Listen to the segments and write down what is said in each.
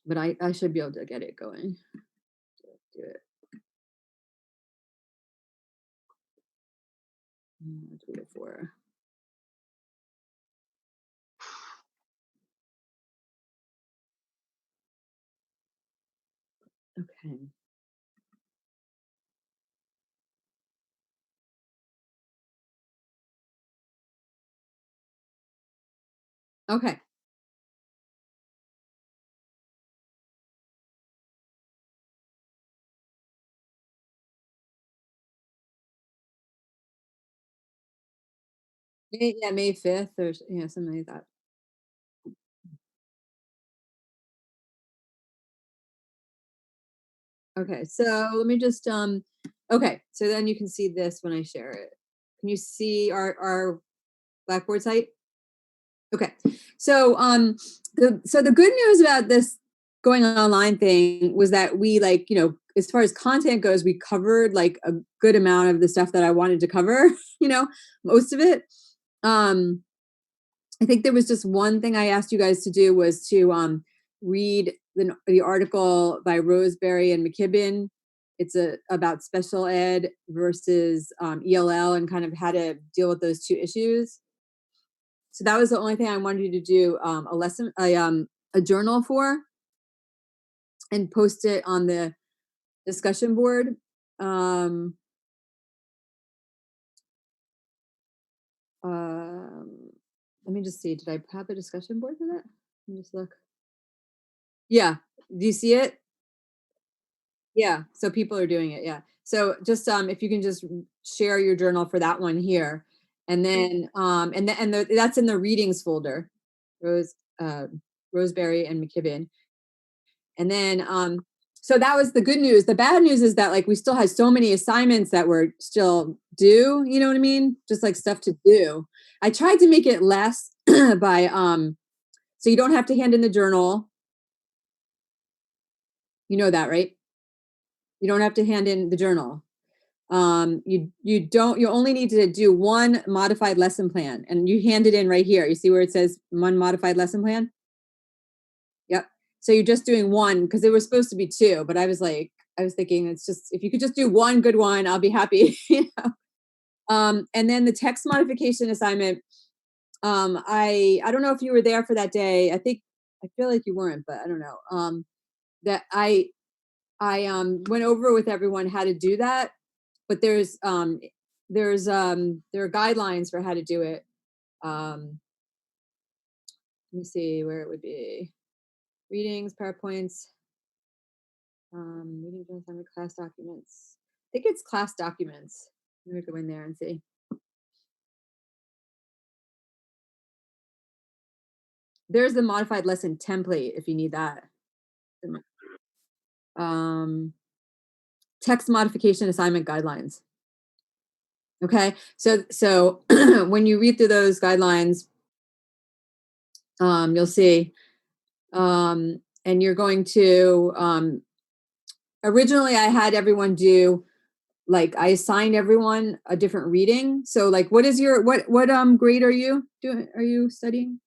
but I should be able to get it going. Do it. 3 to 4. Okay. Okay. Yeah, May 5th or something like that. Okay, so let me just okay, so then you can see this when I share it. Can you see our Blackboard site? Okay. So the good news about this going online thing was that we like, as far as content goes, we covered like a good amount of the stuff that I wanted to cover, most of it. Um I think there was just one thing I asked you guys to do was to read the article by Roseberry and McKibben. It's about special ed versus ELL and kind of how to deal with those two issues. So that was the only thing I wanted you to do a journal for and post it on the discussion board. Um, um, Let me just see. Did I have a discussion board for that? Let me just look. Yeah. Do you see it? Yeah, so people are doing it, yeah. So just, if you can just share your journal for that one here, and then, that's in the readings folder, Rose, Roseberry and McKibben. And then, so that was the good news. The bad news is that like we still had so many assignments that were still due, you know what I mean? Just like stuff to do. I tried to make it less by, so you don't have to hand in the journal. You know that, right? You don't have to hand in the journal. You only need to do one modified lesson plan, and you hand it in right here. You see where it says one modified lesson plan? Yep. So you're just doing one because there was supposed to be two, but I was thinking it's just if you could just do one good one, I'll be happy. And then the text modification assignment. I don't know if you were there for that day. I feel like you weren't, but I don't know. That I went over with everyone how to do that, but there are guidelines for how to do it. Um, Let me see where it would be. Readings, PowerPoints, reading plans, summary, class documents. I think it's class documents. Let me go in there and see. There's the modified lesson template if you need that. Um, Text modification assignment guidelines. Okay, so when you read through those guidelines, you'll see, and you're going to originally I had everyone do like I assigned everyone a different reading. So like what is your what grade are you doing? Are you studying?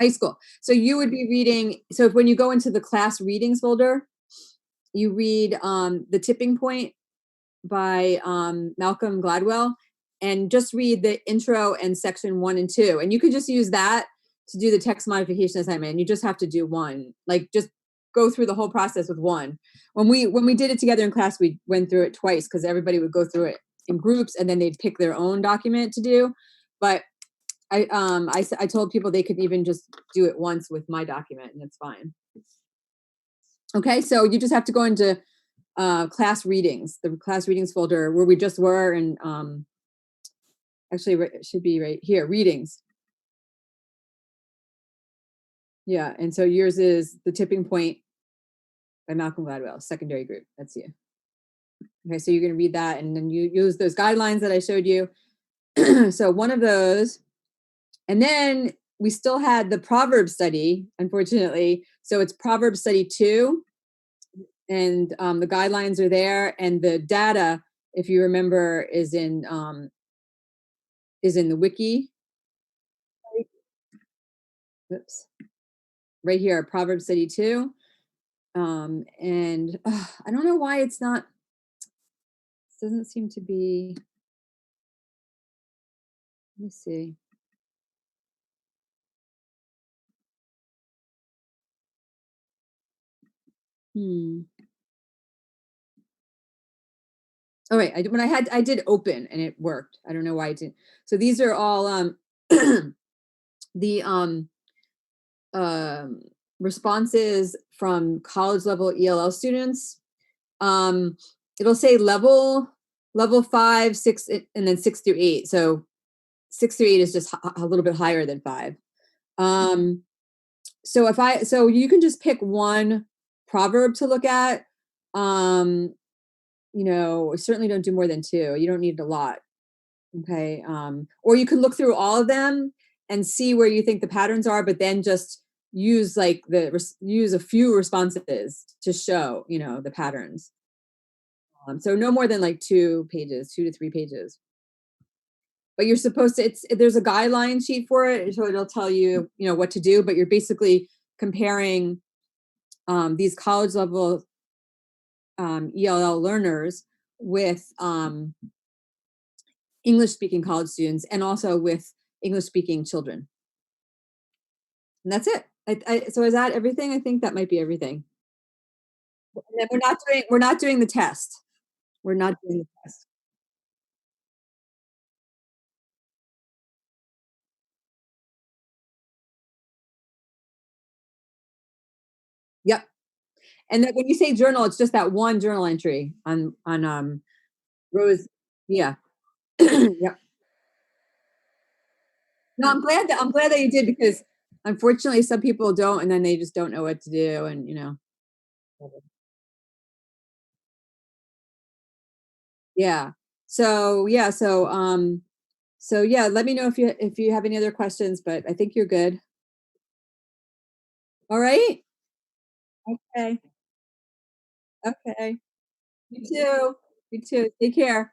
High school. So you would be reading so when you go into the class readings folder, you read The Tipping Point by Malcolm Gladwell and just read the intro and section 1 and 2. And you could just use that to do the text modification assignment. You just have to do one. Like just go through the whole process with one. When we did it together in class, we went through it twice because everybody would go through it in groups and then they'd pick their own document to do. But I told people they could even just do it once with my document and it's fine. Okay, so you just have to go into class readings, the class readings folder where we just were, and actually it should be right here, readings. Yeah, and so yours is The Tipping Point by Malcolm Gladwell, secondary group. That's you. Okay, so you're going to read that, and then you use those guidelines that I showed you. So one of those, and then we still had the proverb study, unfortunately. So it's proverb study 2, and the guidelines are there, and the data, if you remember, is in the wiki. Oops. right here, Proverbs 32. And I don't know why it's not, doesn't seem to be, let me see. Hmm. Oh wait, when I did open and it worked. I don't know why it didn't. So these are all the um responses from college level ELL students. Um it'll say level 5, 6 and then 6 through 8. So 6 through 8 is just a little bit higher than 5. Um so you can just pick one proverb to look at. Um certainly don't do more than two. You don't need a lot. Okay. Or you can look through all of them and see where you think the patterns are, but then just use like use a few responses to show, the patterns. So no more than like 2 pages, 2 to 3 pages. But you're supposed to, there's a guideline sheet for it. So it'll tell you, what to do, but you're basically comparing these college level ELL learners with English speaking college students and also with English speaking children. And that's it. So is that everything? I think that might be everything. And then we're not doing the test. We're not doing the test. Yep. And then when you say journal, it's just that one journal entry on Rose. Yeah. Yep. No, I'm glad that you did because unfortunately some people don't and then they just don't know what to do and yeah. So yeah, let me know if you have any other questions, but I think you're good. All right? Okay. Okay. You too. You too. Take care.